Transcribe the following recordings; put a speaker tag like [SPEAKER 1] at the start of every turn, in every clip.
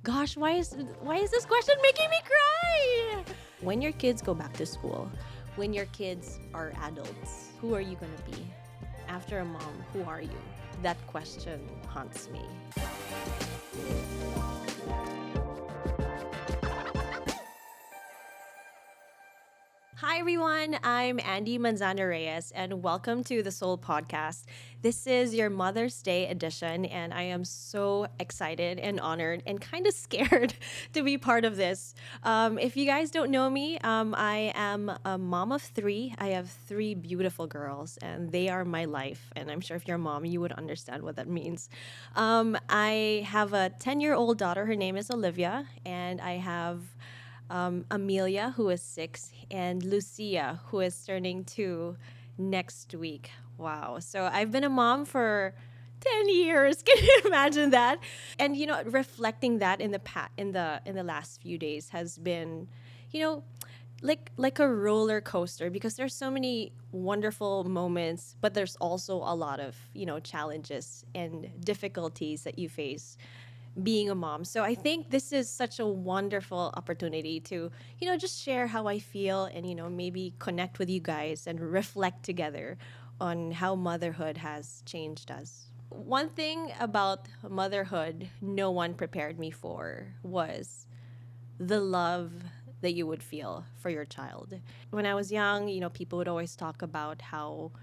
[SPEAKER 1] Gosh, why is this question making me cry? When your kids go back to school, when your kids are adults, who are you going to be? After a mom, who are you? That question haunts me. Hi everyone, I'm Andi Manzano Reyes and welcome to the Soul Podcast. This is your Mother's Day edition and I am so excited and honored and kind of scared to be part of this. If you guys don't know me, I am a mom of three. I have three beautiful girls and they are my life. And I'm sure if you're a mom, you would understand what that means. I have a 10-year-old daughter. Her name is Olivia and I have Amelia, who is 6, and Lucia, who is turning 2 next week. Wow. So I've been a mom for 10 years. Can you imagine that? And reflecting that in the last few days has been, you know, like a roller coaster because there's so many wonderful moments, but there's also a lot of, challenges and difficulties that you face being a mom. So I think this is such a wonderful opportunity to, just share how I feel and, maybe connect with you guys and reflect together on how motherhood has changed us. One thing about motherhood no one prepared me for was the love that you would feel for your child. When I was young, people would always talk about how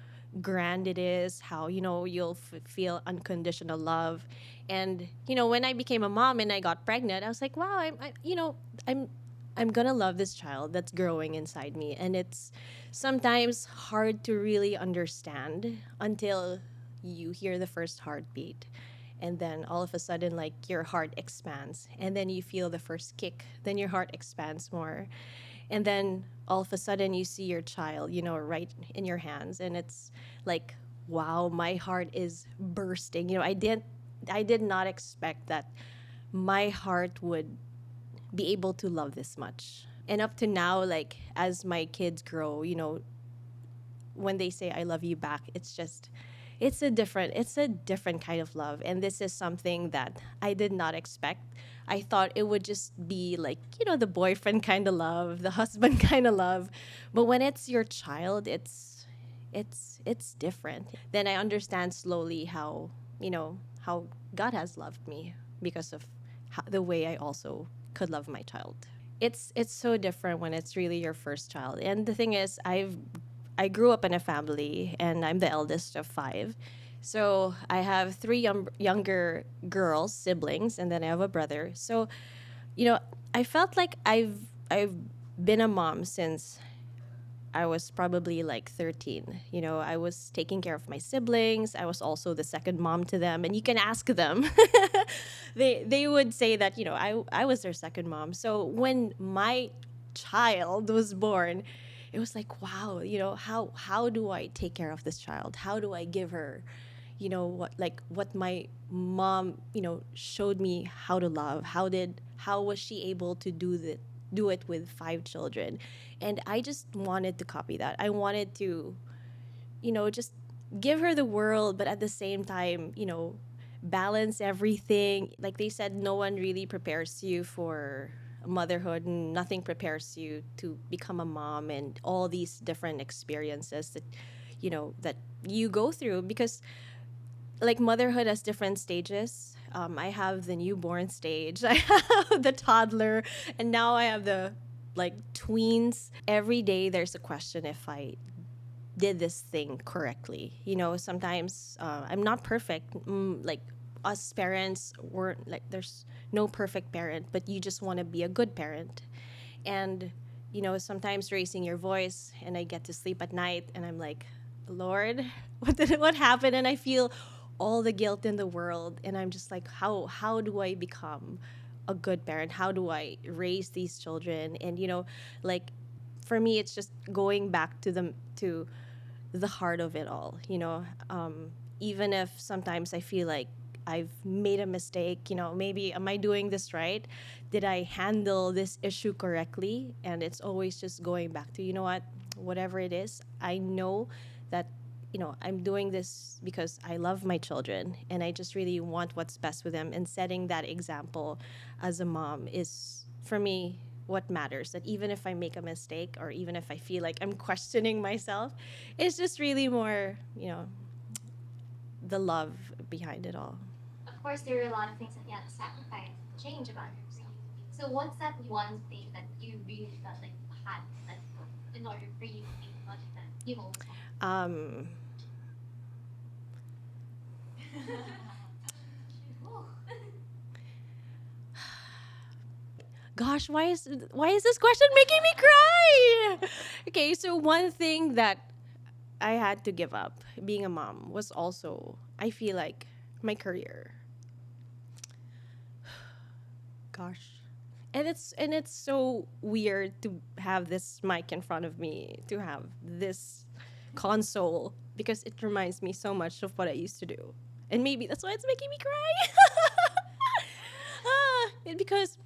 [SPEAKER 1] grand it is, how, you'll feel unconditional love. And, when I became a mom and I got pregnant, I was like, wow, I'm I'm gonna love this child that's growing inside me. And it's sometimes hard to really understand until you hear the first heartbeat. And then all of a sudden, like your heart expands. And then you feel the first kick. Then your heart expands more. And then all of a sudden, you see your child, right in your hands. And it's like, wow, my heart is bursting. I did not expect that my heart would be able to love this much. And up to now, like as my kids grow, when they say I love you back, it's a different kind of love. And this is something that I did not expect. I thought it would just be like, the boyfriend kind of love, the husband kind of love. But when it's your child, it's different. Then I understand slowly how God has loved me because of the way I also could love my child. It's so different when it's really your first child. And the thing is, I grew up in a family, and I'm the eldest of 5. So I have 3 younger girls, siblings, and then I have a brother. So, you know, I felt like I've been a mom since I was probably like 13. I was taking care of my siblings. I was also the second mom to them. And you can ask them. They would say that, I was their second mom. So when my child was born, it was like, wow, how do I take care of this child? How do I give her, what my mom, showed me how to love? How was she able to do it with 5 children? And I just wanted to copy that. I wanted to, just give her the world, but at the same time, balance everything. Like they said, no one really prepares you for motherhood, and nothing prepares you to become a mom and all these different experiences that you go through, because like motherhood has different stages. I have the newborn stage, I have the toddler, and now I have the like tweens. Every day there's a question if I did this thing correctly. Sometimes I'm not perfect. Like us parents weren't like there's no perfect parent, but you just want to be a good parent. And sometimes raising your voice, and I get to sleep at night, and I'm like, Lord, what happened? And I feel all the guilt in the world, and I'm just like, how do I become a good parent? How do I raise these children? And like for me, it's just going back to the heart of it all. Even if sometimes I feel like I've made a mistake, maybe am I doing this right? Did I handle this issue correctly? And it's always just going back to, whatever it is, I know that I'm doing this because I love my children and I just really want what's best with them. And setting that example as a mom is, for me, what matters. That even if I make a mistake or even if I feel like I'm questioning myself, it's just really more, the love behind it all.
[SPEAKER 2] Of course, there are a lot of things that you had to sacrifice, change about yourself. So, what's that one thing that you really felt like you had to let go in order for you to be much that you always
[SPEAKER 1] Um,
[SPEAKER 2] want?
[SPEAKER 1] Gosh, why is this question making me cry? Okay, so one thing that I had to give up being a mom was also, I feel like, my career. Gosh. And it's so weird to have this mic in front of me, to have this console because it reminds me so much of what I used to do. And maybe that's why it's making me cry. Because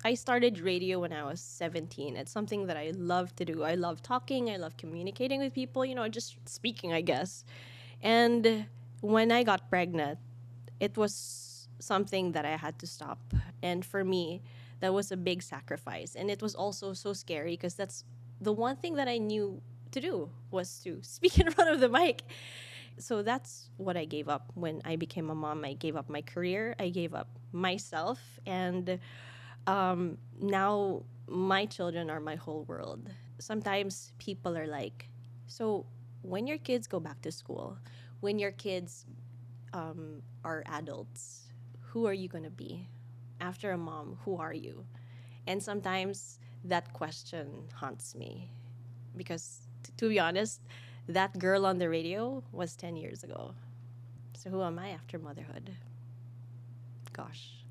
[SPEAKER 1] I started radio when I was 17. It's something that I love to do. I love talking, I love communicating with people, just speaking, I guess. And when I got pregnant, it was something that I had to stop. And for me, that was a big sacrifice. And it was also so scary because that's the one thing that I knew to do was to speak in front of the mic. So that's what I gave up when I became a mom. I gave up my career, I gave up myself, and now my children are my whole world. Sometimes people are like, so when your kids go back to school, when your kids are adults, who are you going to be? After a mom, who are you? And sometimes that question haunts me because, to be honest, that girl on the radio was 10 years ago. So who am I after motherhood? Gosh.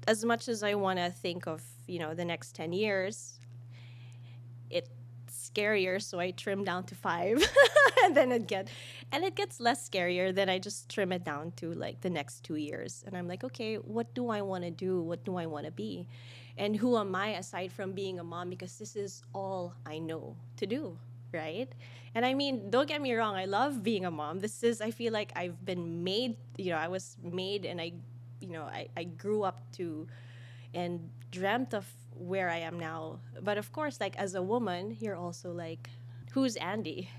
[SPEAKER 1] As much as I want to think of, the next 10 years, it's scarier, so I trim down to 5. And then it gets less scarier, then I just trim it down to like the next 2 years. And I'm like, okay, what do I want to do? What do I want to be? And who am I aside from being a mom, because this is all I know to do, right? And I mean, don't get me wrong, I love being a mom. I feel like I've been made, I was made, and I grew up to and dreamt of where I am now. But of course, like as a woman, you're also like, who's Andy?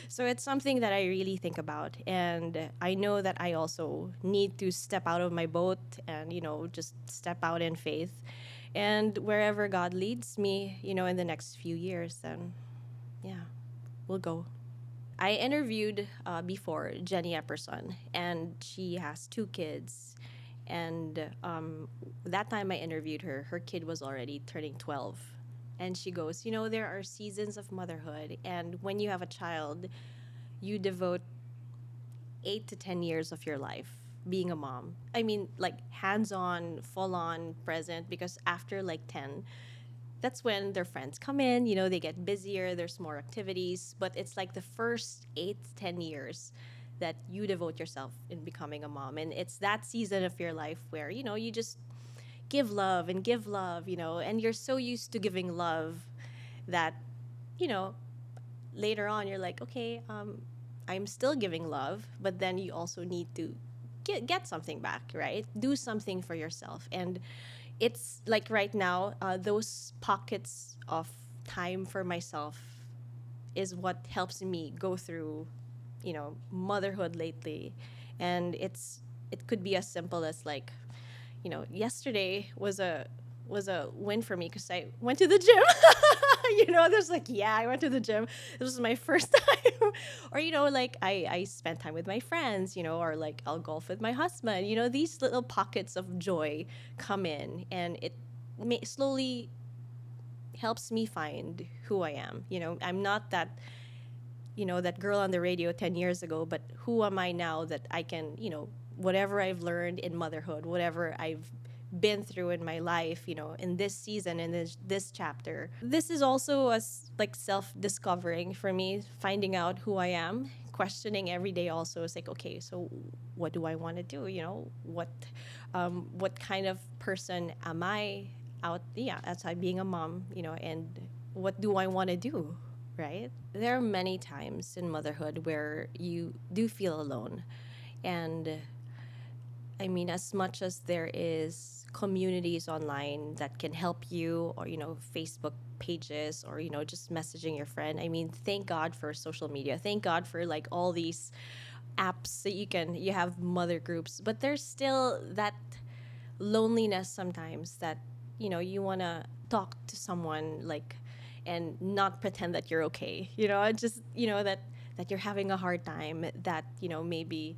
[SPEAKER 1] So it's something that I really think about. And I know that I also need to step out of my boat and, just step out in faith. And wherever God leads me, in the next few years, then yeah, we'll go. I interviewed before Jenny Epperson, and she has 2 kids. And that time I interviewed her, her kid was already turning 12. And she goes, there are seasons of motherhood. And when you have a child, you devote 8 to 10 years of your life being a mom. I mean, like hands on, full on present, because after like 10, that's when their friends come in, they get busier, there's more activities, but it's like the first 8 to 10 years that you devote yourself in becoming a mom. And it's that season of your life where, you just give love, and you're so used to giving love that, you know, later on you're like, okay, I'm still giving love, but then you also need to get something back, right? Do something for yourself. And it's like right now, those pockets of time for myself is what helps me go through, motherhood lately. And it could be as simple as like, yesterday was a win for me because I went to the gym. There's like, yeah, I went to the gym. This was my first time. Or, like I spent time with my friends, or like I'll golf with my husband. These little pockets of joy come in, and it slowly helps me find who I am. I'm not that girl on the radio 10 years ago, but who am I now that I can, whatever I've learned in motherhood, whatever I've been through in my life, in this season, in this chapter. This is also like self-discovering for me, finding out who I am, questioning every day also. It's like, okay, so what do I want to do? What kind of person am I outside being a mom, and what do I want to do? right? There are many times in motherhood where you do feel alone. And I mean, as much as there is communities online that can help you, or, Facebook pages, or, just messaging your friend. I mean, thank God for social media. Thank God for like all these apps that you have mother groups, but there's still that loneliness sometimes that you want to talk to someone, like, and not pretend that you're okay, just that you're having a hard time, that maybe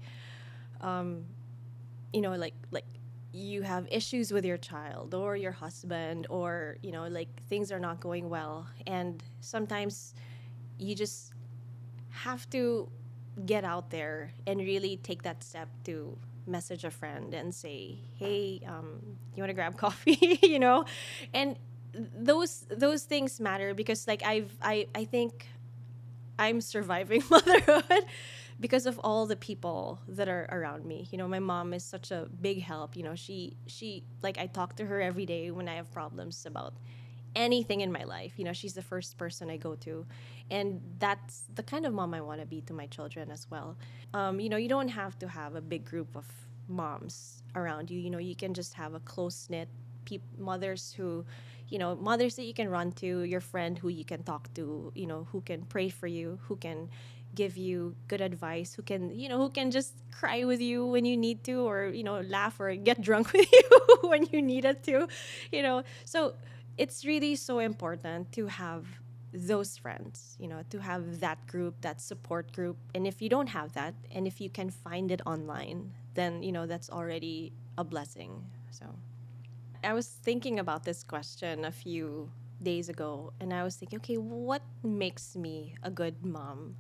[SPEAKER 1] like you have issues with your child or your husband, or like things are not going well, and sometimes you just have to get out there and really take that step to message a friend and say, hey, you want to grab coffee? And those things matter, because like I think I'm surviving motherhood because of all the people that are around me. My mom is such a big help. She like, I talk to her every day when I have problems about anything in my life. She's the first person I go to. And that's the kind of mom I want to be to my children as well. You don't have to have a big group of moms around you. You can just have a close knit mothers who, mothers that you can run to, your friend who you can talk to, who can pray for you, who can give you good advice, who can just cry with you when you need to, or laugh or get drunk with you when you need it to. So it's really so important to have those friends, to have that group, that support group. And if you don't have that, and if you can find it online, then that's already a blessing. So I was thinking about this question a few days ago, and I was thinking, okay, what makes me a good mom?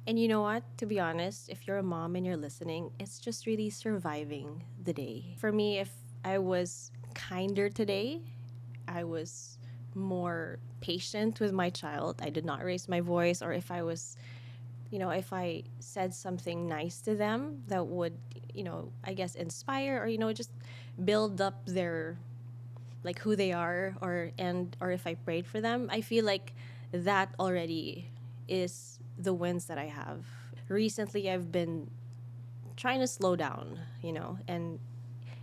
[SPEAKER 1] And you know what? To be honest, if you're a mom and you're listening, it's just really surviving the day. For me, if I was kinder today, I was more patient with my child, I did not raise my voice, or if I was, if I said something nice to them that would, I guess inspire, or, just build up their, like, who they are, or if I prayed for them, I feel like that already is the wins that I have. Recently, I've been trying to slow down, and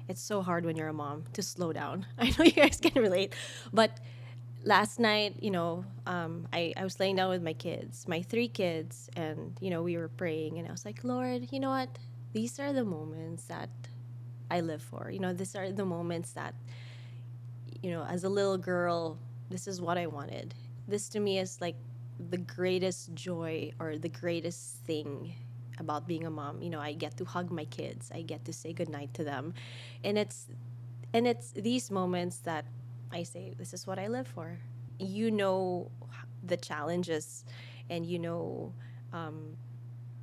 [SPEAKER 1] it's so hard when you're a mom to slow down. I know you guys can relate, but last night, I was laying down with my kids, my three kids, and we were praying, and I was like, Lord, you know what? These are the moments that I live for. These are the moments that, as a little girl, this is what I wanted. This to me is like the greatest joy, or the greatest thing about being a mom. I get to hug my kids. I get to say goodnight to them. And it's these moments that I say, this is what I live for. The challenges, and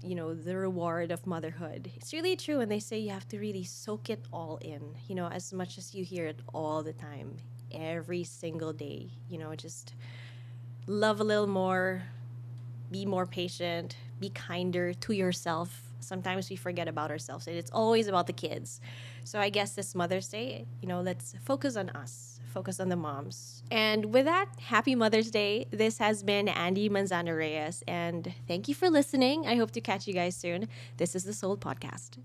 [SPEAKER 1] the reward of motherhood. It's really true, and they say you have to really soak it all in, as much as you hear it all the time, every single day. Just love a little more, be more patient, be kinder to yourself. Sometimes we forget about ourselves, and it's always about the kids. So I guess this Mother's Day, let's focus on us, focus on the moms. And with that, happy Mother's Day. This has been Andi Manzano Reyes, and thank you for listening. I hope to catch you guys soon. This is the Soul Podcast.